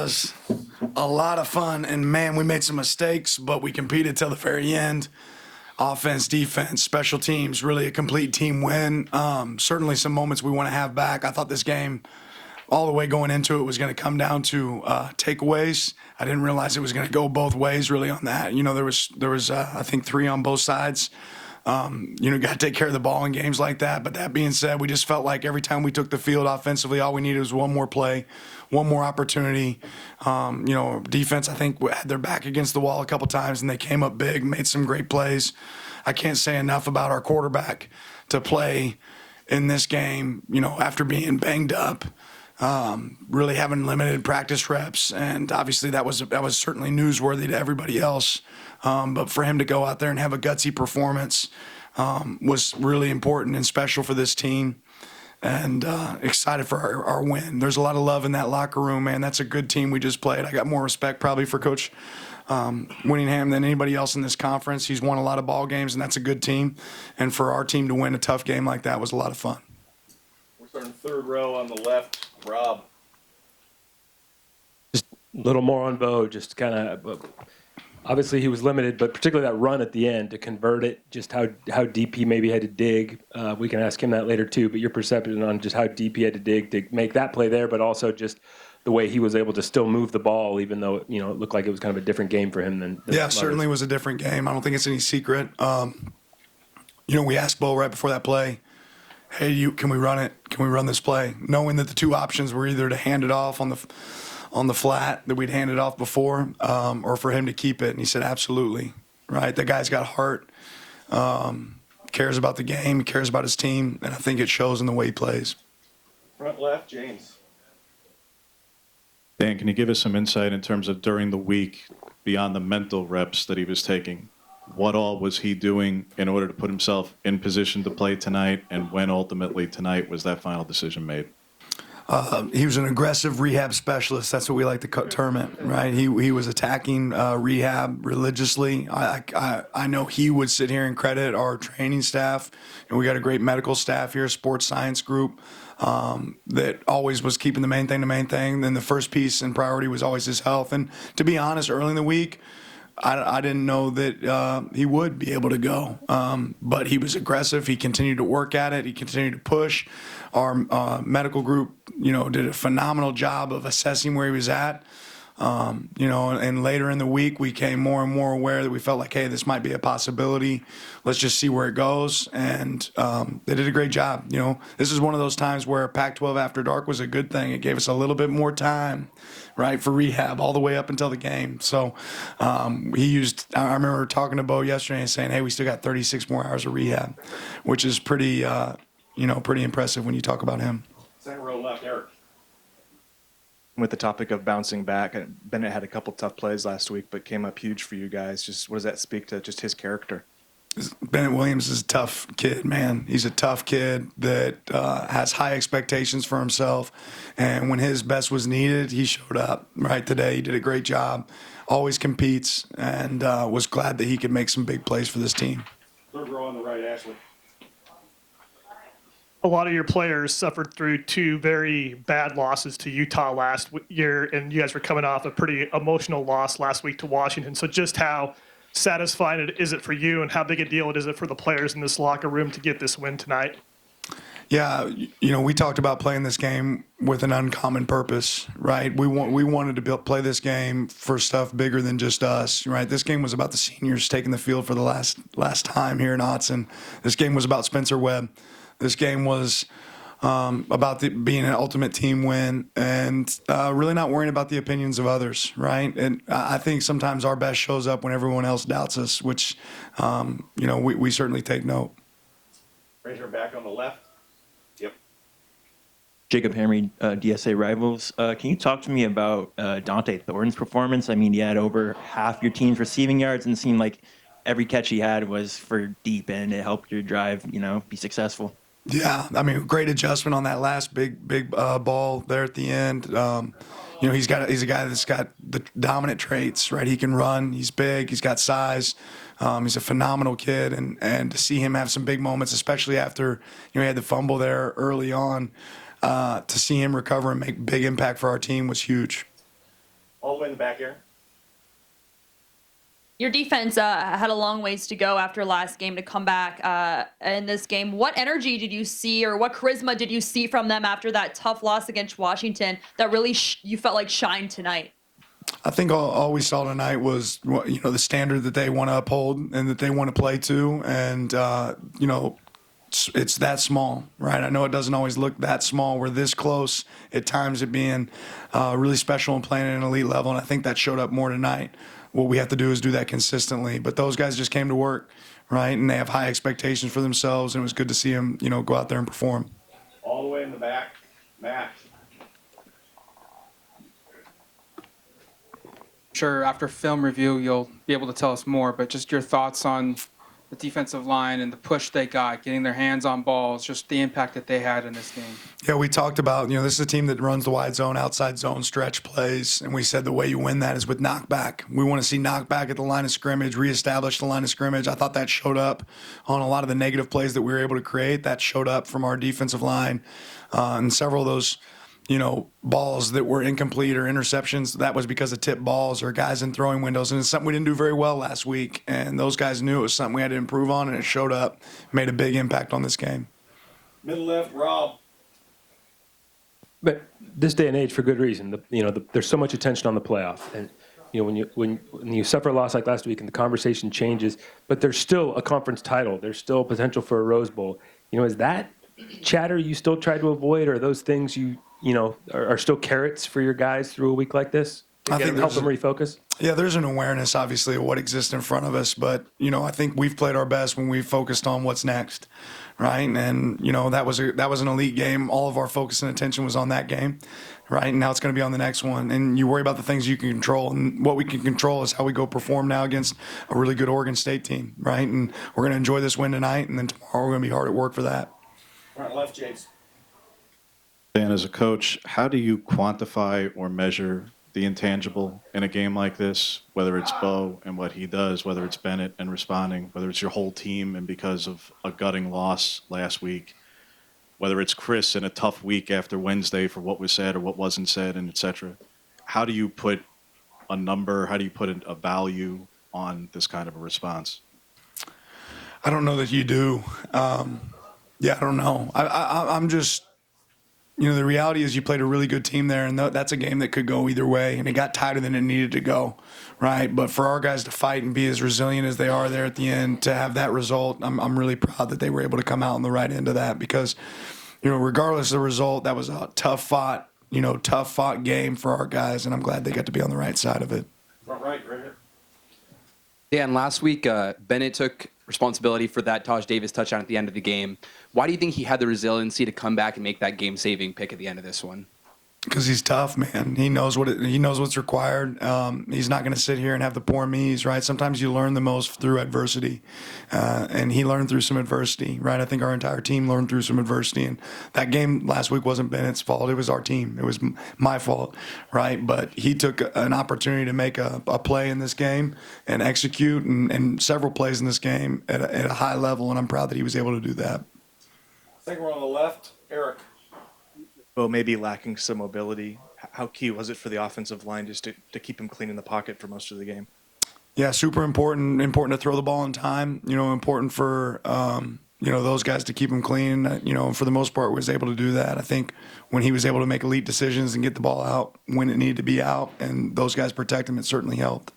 Was a lot of fun, and man, we made some mistakes, but we competed till the very end. Offense, defense, special teams, really a complete team win. Certainly some moments we want to have back. I thought this game, all the way going into it, was going to come down to takeaways. I didn't realize it was going to go both ways really on that. There was I think 3 on both sides. Got to take care of the ball in games like that. But that being said, we just felt like every time we took the field offensively, all we needed was one more play, one more opportunity. Defense, I think, had their back against the wall a couple times, and they came up big, made some great plays. I can't say enough about our quarterback to play in this game, after being banged up, really having limited practice reps. And obviously that was certainly newsworthy to everybody else. But for him to go out there and have a gutsy performance was really important and special for this team. And excited for our win. There's a lot of love in that locker room, man. That's a good team we just played. I got more respect probably for Coach Winningham than anybody else in this conference. He's won a lot of ball games, and that's a good team. And for our team to win a tough game like that was a lot of fun. We're starting third row on the left. Rob. Just a little more on Bo, just kind of obviously he was limited, but particularly that run at the end to convert it, just how deep he maybe had to dig. We can ask him that later too, but your perception on just how deep he had to dig to make that play there, but also just the way he was able to still move the ball, even though it looked like it was kind of a different game for him than yeah, certainly was a different game. I don't think it's any secret. We asked Bo right before that play, hey, can we run it? Can we run this play? Knowing that the two options were either to hand it off on the flat that we'd handed off before, or for him to keep it. And he said, absolutely, right? That guy's got heart, cares about the game, cares about his team, and I think it shows in the way he plays. Front left, James. Dan, can you give us some insight in terms of during the week, beyond the mental reps that he was taking, what all was he doing in order to put himself in position to play tonight, and when ultimately tonight was that final decision made? He was an aggressive rehab specialist. That's what we like to term it, right? He was attacking rehab religiously. I know he would sit here and credit our training staff, and we got a great medical staff here, sports science group, that always was keeping the main thing. Then the first piece and priority was always his health. And to be honest, early in the week, I didn't know that he would be able to go, but he was aggressive. He continued to work at it. He continued to push. Our medical group, did a phenomenal job of assessing where he was at. And later in the week, we became more and more aware that we felt like, hey, this might be a possibility. Let's just see where it goes. And they did a great job. This is one of those times where Pac-12 After Dark was a good thing. It gave us a little bit more time, right, for rehab all the way up until the game. So I remember talking to Bo yesterday and saying, hey, we still got 36 more hours of rehab, which is pretty impressive when you talk about him. Second row left, Eric. With the topic of bouncing back, Bennett had a couple tough plays last week, but came up huge for you guys. Just what does that speak to just his character? Bennett Williams is a tough kid, man. He's a tough kid that has high expectations for himself. And when his best was needed, he showed up. Right today, he did a great job. Always competes, and was glad that he could make some big plays for this team. Third row on the right, Ashley. A lot of your players suffered through 2 very bad losses to Utah last year, and you guys were coming off a pretty emotional loss last week to Washington. So just how satisfying is it for you, and how big a deal is it for the players in this locker room to get this win tonight? Yeah, we talked about playing this game with an uncommon purpose, right? We wanted to play this game for stuff bigger than just us, right? This game was about the seniors taking the field for the last time here in Autzen. This game was about Spencer Webb. This game was about being an ultimate team win, and really not worrying about the opinions of others, right? And I think sometimes our best shows up when everyone else doubts us, which, we certainly take note. Razor back on the left. Yep. Jacob Hamry, DSA Rivals. Can you talk to me about Dante Thornton's performance? I mean, he had over half your team's receiving yards, and it seemed like every catch he had was for deep, and it helped your drive, be successful. Yeah, I mean, great adjustment on that last big ball there at the end. He's a guy that's got the dominant traits, right? He can run. He's big. He's got size. He's a phenomenal kid, and to see him have some big moments, especially after he had the fumble there early on, to see him recover and make big impact for our team was huge. All the way in the back, Aaron. Your defense had a long ways to go after last game to come back in this game. What energy did you see, or what charisma did you see from them after that tough loss against Washington that really you felt like shined tonight? I think all we saw tonight was the standard that they want to uphold and that they want to play to, and it's that small, right? I know it doesn't always look that small. We're this close at times at being really special and playing at an elite level, and I think that showed up more tonight. What we have to do is do that consistently. But those guys just came to work, right? And they have high expectations for themselves, and it was good to see them, go out there and perform. All the way in the back, Matt. Sure, after film review, you'll be able to tell us more, but just your thoughts on the defensive line and the push they got, getting their hands on balls, just the impact that they had in this game. Yeah, we talked about, this is a team that runs the wide zone, outside zone, stretch plays, and we said the way you win that is with knockback. We want to see knockback at the line of scrimmage, reestablish the line of scrimmage. I thought that showed up on a lot of the negative plays that we were able to create. That showed up from our defensive line, and several of those balls that were incomplete or interceptions, that was because of tip balls or guys in throwing windows. And it's something we didn't do very well last week. And those guys knew it was something we had to improve on, and it showed up, made a big impact on this game. Middle left, Rob. But this day and age, for good reason, there's so much attention on the playoff. And when you suffer a loss like last week and the conversation changes, but there's still a conference title. There's still potential for a Rose Bowl. Is that chatter you still try to avoid, or are those things are still carrots for your guys through a week like this to help them refocus? Yeah, there's an awareness, obviously, of what exists in front of us. But, I think we've played our best when we focused on what's next, right? And, that was an elite game. All of our focus and attention was on that game, right? And now it's going to be on the next one. And you worry about the things you can control. And what we can control is how we go perform now against a really good Oregon State team, right? And we're going to enjoy this win tonight, and then tomorrow we're going to be hard at work for that. Front left, James. Dan, as a coach, how do you quantify or measure the intangible in a game like this, whether it's Bo and what he does, whether it's Bennett and responding, whether it's your whole team and because of a gutting loss last week, whether it's Chris in a tough week after Wednesday for what was said or what wasn't said, and et cetera? How do you put a number, how do you put a value on this kind of a response? I don't know that you do. I don't know. I'm just... the reality is you played a really good team there, and that's a game that could go either way, and it got tighter than it needed to go, right? But for our guys to fight and be as resilient as they are there at the end, to have that result, I'm really proud that they were able to come out on the right end of that because, regardless of the result, that was a tough fought game for our guys, and I'm glad they got to be on the right side of it. Front right here. Dan, last week, Bennett took responsibility for that Taj Davis touchdown at the end of the game. Why do you think he had the resiliency to come back and make that game-saving pick at the end of this one? Because he's tough, man. He knows what's required. He's not going to sit here and have the poor me's, right? Sometimes you learn the most through adversity, and he learned through some adversity, right? I think our entire team learned through some adversity, and that game last week wasn't Bennett's fault. It was our team. It was my fault, right? But he took an opportunity to make a play in this game and execute, and several plays in this game at a high level, and I'm proud that he was able to do that. Second one on the left, Eric. Bo may be lacking some mobility. How key was it for the offensive line just to keep him clean in the pocket for most of the game? Yeah, super important. Important to throw the ball in time. Important for those guys to keep him clean. For the most part, was able to do that. I think when he was able to make elite decisions and get the ball out when it needed to be out, and those guys protect him, it certainly helped.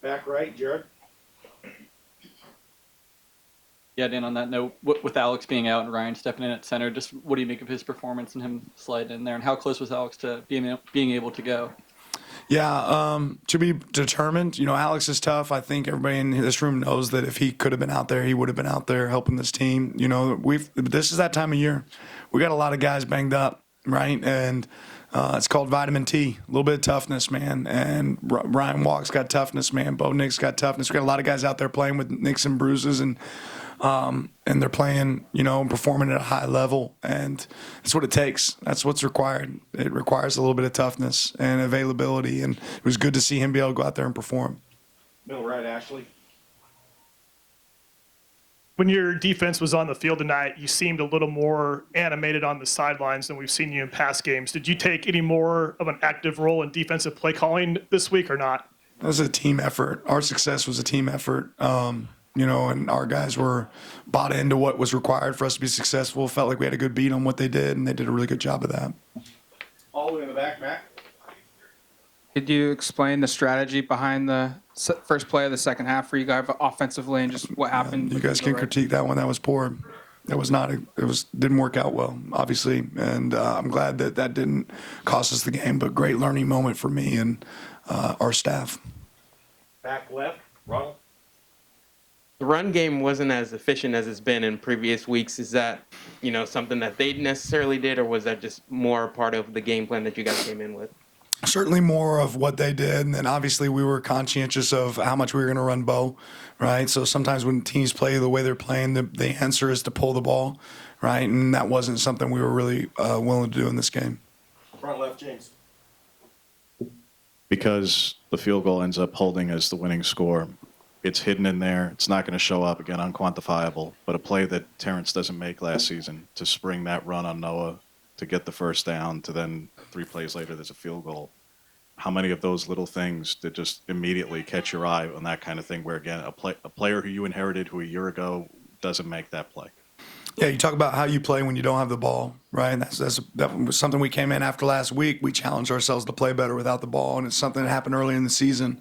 Back right, Jared. Yeah, Dan, on that note, with Alex being out and Ryan stepping in at center, just what do you make of his performance and him sliding in there? And how close was Alex to being able to go? Yeah, to be determined. Alex is tough. I think everybody in this room knows that if he could have been out there, he would have been out there helping this team. This is that time of year. We got a lot of guys banged up, right? And it's called vitamin T, a little bit of toughness, man. And Ryan Walk's got toughness, man. Bo Nix got toughness. We got a lot of guys out there playing with nicks and bruises, and they're playing, and performing at a high level, and that's what it takes. That's what's required. It requires a little bit of toughness and availability, and it was good to see him be able to go out there and perform. Middle right, Ashley. when your defense was on the field tonight, you seemed a little more animated on the sidelines than we've seen you in past games. Did you take any more of an active role in defensive play calling this week or not? It was a team effort. Our success was a team effort. And our guys were bought into what was required for us to be successful. Felt like we had a good beat on what they did, and they did a really good job of that. All the way in the back, Mac. Could you explain the strategy behind the first play of the second half for you guys offensively and just what happened? You guys can critique that one. That was poor. That was not. Didn't work out well, obviously, and I'm glad that didn't cost us the game. But great learning moment for me and our staff. Back left, Ronald. The run game wasn't as efficient as it's been in previous weeks. Is that, something that they necessarily did, or was that just more part of the game plan that you guys came in with? Certainly more of what they did, and then obviously we were conscientious of how much we were going to run Bo, right? So sometimes when teams play the way they're playing, the answer is to pull the ball, right? And that wasn't something we were really willing to do in this game. Front left, James. Because the field goal ends up holding as the winning score. It's hidden in there. It's not going to show up again, unquantifiable. But a play that Terrence doesn't make last season to spring that run on Noah, to get the first down, to then 3 plays later there's a field goal. How many of those little things that just immediately catch your eye on that kind of thing? Where again, a player who you inherited who a year ago doesn't make that play. Yeah, you talk about how you play when you don't have the ball, right? And that was something we came in after last week. We challenged ourselves to play better without the ball, and it's something that happened early in the season.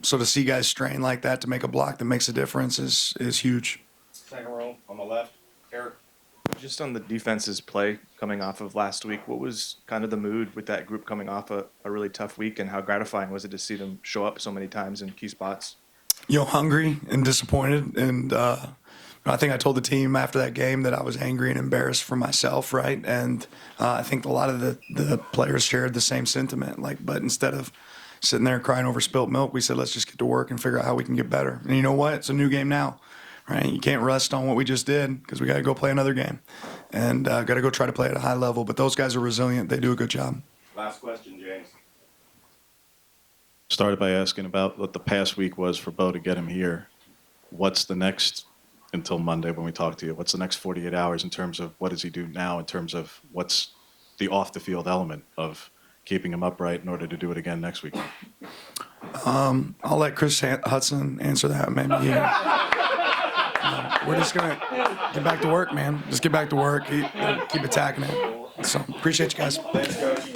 So to see guys strain like that to make a block that makes a difference is huge. Second row on the left, Eric. Just on the defense's play coming off of last week, what was kind of the mood with that group coming off a really tough week, and how gratifying was it to see them show up so many times in key spots? Hungry and disappointed, and I think I told the team after that game that I was angry and embarrassed for myself, right? And I think a lot of the players shared the same sentiment. But instead of sitting there crying over spilt milk, we said, let's just get to work and figure out how we can get better. And you know what? It's a new game now, right? You can't rest on what we just did because we got to go play another game and got to go try to play at a high level. But those guys are resilient. They do a good job. Last question, James. Started by asking about what the past week was for Bo to get him here. What's the next, until Monday when we talk to you, what's the next 48 hours in terms of what does he do now in terms of what's the off-the-field element of keeping him upright in order to do it again next week? I'll let Chris Hudson answer that, maybe. We're just going to get back to work, man. Just get back to work. Keep attacking it. So appreciate you guys. Thanks, Coach.